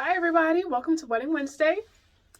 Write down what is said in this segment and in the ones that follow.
Hi everybody, welcome to Wedding Wednesday.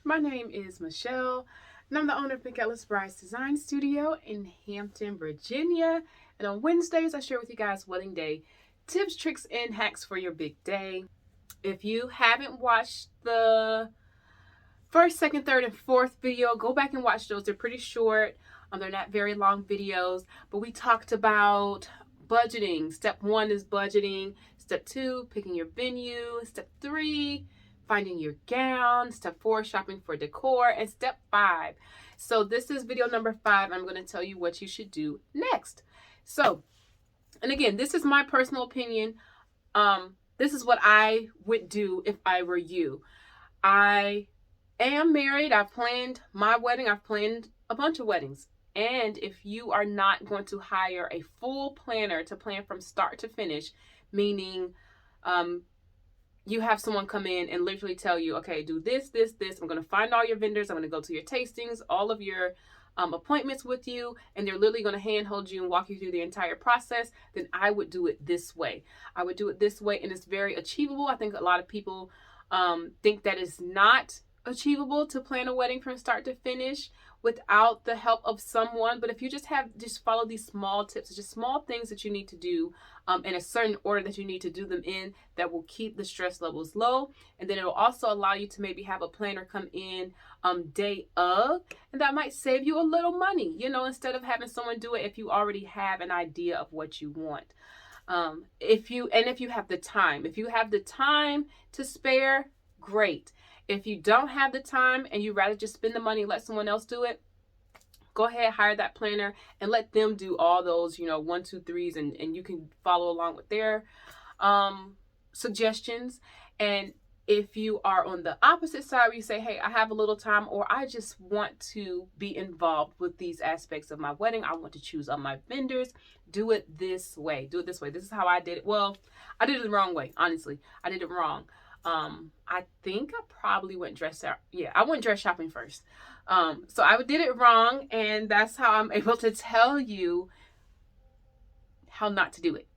My name is Michelle and I'm the owner of McEllis Brides Design Studio in Hampton, Virginia. And on Wednesdays I share with you guys wedding day tips, tricks, and hacks for your big day. If you haven't watched the first, second, third, and fourth video, go back and watch those. They're pretty short. They're not very long videos, but we talked about budgeting. Step 1 is budgeting. Step 2, picking your venue. Step 3, finding your gown. Step 4, shopping for decor. And step 5. So this is video number 5. I'm going to tell you what you should do next. So, and again, this is my personal opinion. This is what I would do if I were you. I am married. I've planned my wedding. I've planned a bunch of weddings. And if you are not going to hire a full planner to plan from start to finish, meaning you have someone come in and literally tell you, okay, do this, this, this. I'm going to find all your vendors. I'm going to go to your tastings, all of your appointments with you, and they're literally going to handhold you and walk you through the entire process, then I would do it this way. I would do it this way, and it's very achievable. I think a lot of people think that is not achievable to plan a wedding from start to finish without the help of someone. But if you just follow these small tips, just small things that you need to do in a certain order that you need to do them in, that will keep the stress levels low. And then it'll also allow you to maybe have a planner come in day of, and that might save you a little money, instead of having someone do it if you already have an idea of what you want. If you have the time to spare, great. If you don't have the time and you rather just spend the money and let someone else do it, go ahead, hire that planner and let them do all those, 1, 2, 3s, and you can follow along with their suggestions. And if you are on the opposite side where you say, hey, I have a little time, or I just want to be involved with these aspects of my wedding, I want to choose on my vendors, do it this way. This is how I did it. Well, I did it the wrong way, honestly. I did it wrong. I think I probably went dress out. Yeah, I went dress shopping first. So I did it wrong, and that's how I'm able to tell you how not to do it.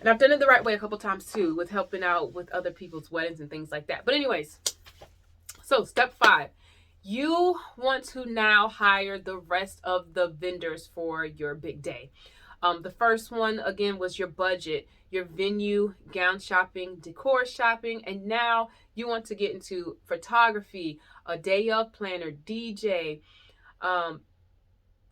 And I've done it the right way a couple times too, with helping out with other people's weddings and things like that. But anyways, so step 5, you want to now hire the rest of the vendors for your big day. The first one, again, was your budget, your venue, gown shopping, decor shopping, and now you want to get into photography, a day of planner, DJ,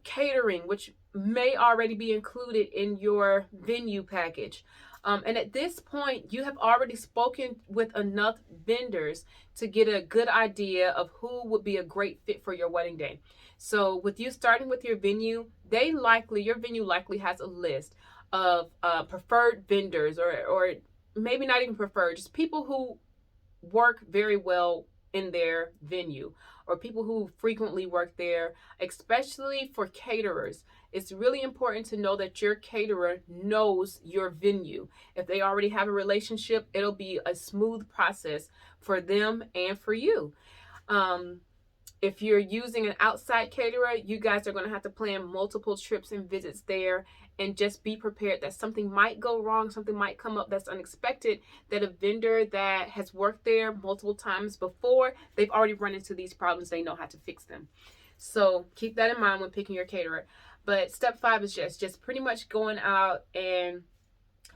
catering, which may already be included in your venue package. And at this point, you have already spoken with enough vendors to get a good idea of who would be a great fit for your wedding day. So with you starting with your venue, your venue likely has a list of preferred vendors, or maybe not even preferred, just people who work very well in their venue, or people who frequently work there, especially for caterers. It's really important to know that your caterer knows your venue. If they already have a relationship, it'll be a smooth process for them and for you. If you're using an outside caterer, you guys are going to have to plan multiple trips and visits there, and just be prepared that something might go wrong, something might come up that's unexpected, that a vendor that has worked there multiple times before, they've already run into these problems, they know how to fix them. So keep that in mind when picking your caterer. But step 5 is just pretty much going out and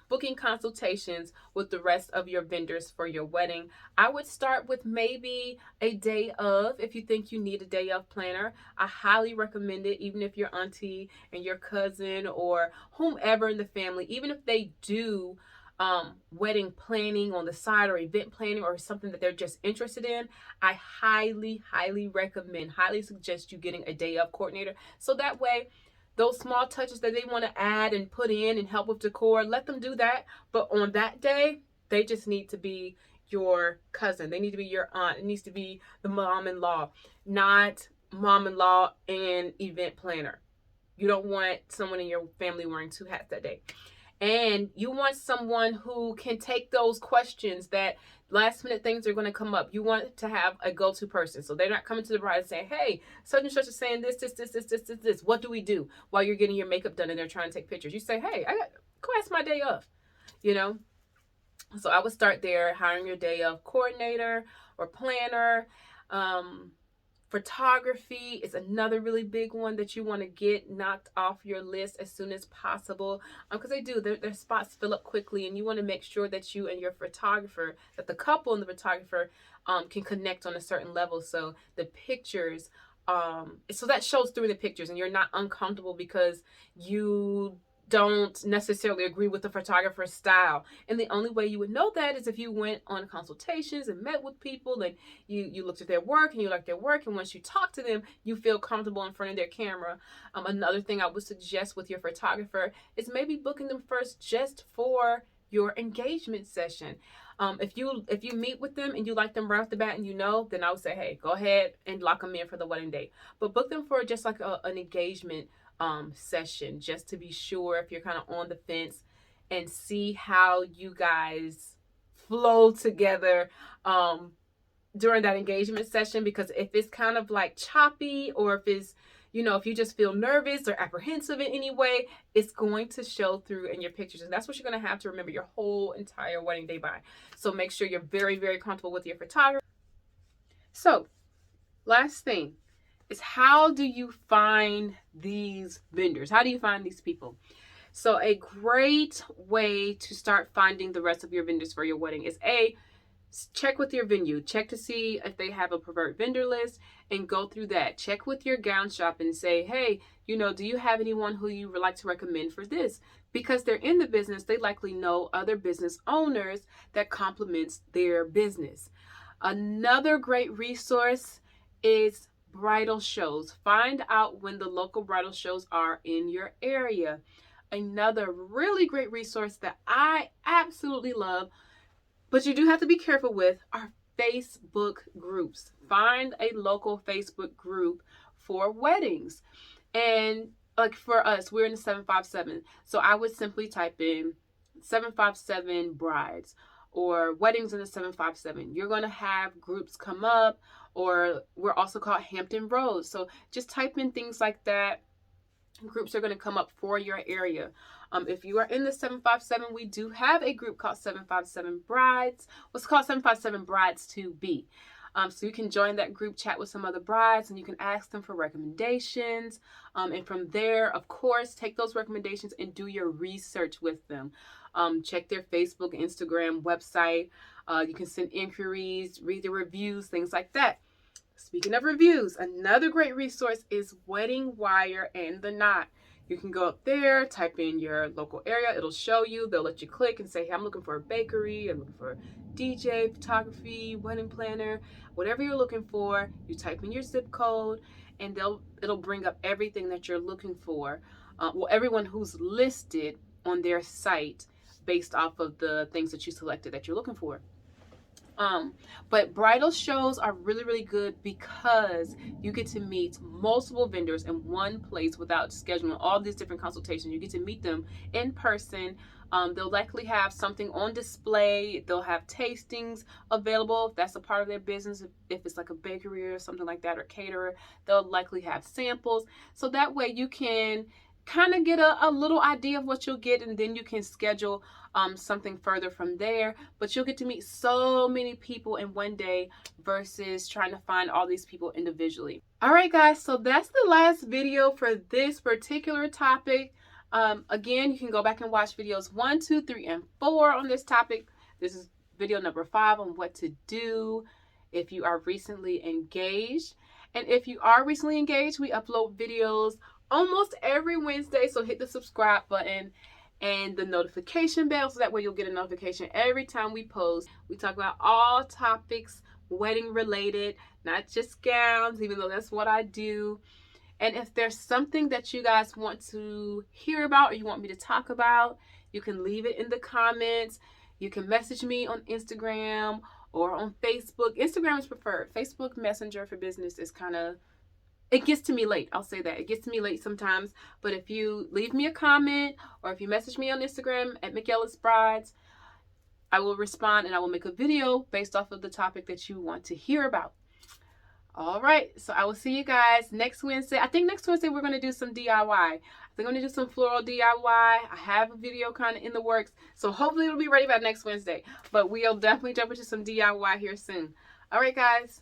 booking consultations with the rest of your vendors for your wedding. I would start with maybe a day of, if you think you need a day of planner. I highly recommend it, even if your auntie and your cousin or whomever in the family, even if they do wedding planning on the side, or event planning, or something that they're just interested in, I highly suggest you getting a day of coordinator. So that way, those small touches that they want to add and put in and help with decor, let them do that. But on that day, they just need to be your cousin. They need to be your aunt. It needs to be the mom-in-law, not mom-in-law and event planner. You don't want someone in your family wearing 2 hats that day. And you want someone who can take those questions, that last minute things are going to come up. You want to have a go-to person. So they're not coming to the bride and saying, hey, such and such is saying this. What do we do while you're getting your makeup done and they're trying to take pictures? You say, hey, go ask my day off, So I would start there, hiring your day of coordinator or planner. Photography is another really big one that you want to get knocked off your list as soon as possible, because their spots fill up quickly, and you want to make sure that you and your photographer, that the couple and the photographer can connect on a certain level, so the pictures so that shows through the pictures, and you're not uncomfortable because you don't necessarily agree with the photographer's style. And the only way you would know that is if you went on consultations and met with people, and you looked at their work and you liked their work, and once you talk to them, you feel comfortable in front of their camera. Another thing I would suggest with your photographer is maybe booking them first just for your engagement session. If you meet with them and you like them right off the bat, and then I would say, hey, go ahead and lock them in for the wedding date. But book them for just like an engagement session, just to be sure, if you're kind of on the fence, and see how you guys flow together during that engagement session. Because if it's kind of like choppy, or if it's, if you just feel nervous or apprehensive in any way, it's going to show through in your pictures. And that's what you're going to have to remember your whole entire wedding day by. So make sure you're very, very comfortable with your photographer. So last thing is, how do you find these vendors? How do you find these people? So a great way to start finding the rest of your vendors for your wedding is check with your venue. Check to see if they have a preferred vendor list, and go through that. Check with your gown shop and say, hey, do you have anyone who you would like to recommend for this? Because they're in the business, they likely know other business owners that complements their business. Another great resource is bridal shows. Find out when the local bridal shows are in your area. Another really great resource that I absolutely love, but you do have to be careful with, are Facebook groups. Find a local Facebook group for weddings. And like for us, we're in the 757. So I would simply type in 757 brides or weddings in the 757. You're going to have groups come up, or we're also called Hampton Roads. So just type in things like that. Groups are going to come up for your area. If you are in the 757, we do have a group called 757 Brides. What's called 757 Brides 2B. So you can join that group, chat with some other brides, and you can ask them for recommendations. And from there, of course, take those recommendations and do your research with them. Check their Facebook, Instagram, website. You can send inquiries, read the reviews, things like that. Speaking of reviews, another great resource is Wedding Wire and The Knot. You can go up there, type in your local area. It'll show you. They'll let you click and say, hey, I'm looking for a bakery. I'm looking for DJ, photography, wedding planner, whatever you're looking for. You type in your zip code, and it'll bring up everything that you're looking for. Everyone who's listed on their site based off of the things that you selected that you're looking for. But bridal shows are really, really good because you get to meet multiple vendors in one place without scheduling all these different consultations. You get to meet them in person. They'll likely have something on display. They'll have tastings available if that's a part of their business. If it's like a bakery or something like that, or caterer, they'll likely have samples. So that way you can kind of get a little idea of what you'll get, and then you can schedule something further from there. But you'll get to meet so many people in one day versus trying to find all these people individually. All right, guys, so that's the last video for this particular topic. Again, you can go back and watch videos 1, 2, 3, and 4 on this topic. This is video number 5 on what to do if you are recently engaged. And if you are recently engaged, we upload videos almost every Wednesday, so hit the subscribe button and the notification bell, so that way you'll get a notification every time we post. We talk about all topics wedding related, not just gowns, even though that's what I do. And if there's something that you guys want to hear about or you want me to talk about, you can leave it in the comments. You can message me on Instagram or on Facebook. Instagram is preferred. Facebook Messenger for Business is it gets to me late. I'll say that. It gets to me late sometimes. But if you leave me a comment or if you message me on Instagram at McEllis Brides, I will respond and I will make a video based off of the topic that you want to hear about. All right. So I will see you guys next Wednesday. I think next Wednesday we're going to do some DIY. I I'm going to do some floral DIY. I have a video kind of in the works, so hopefully it'll be ready by next Wednesday. But we'll definitely jump into some DIY here soon. All right, guys.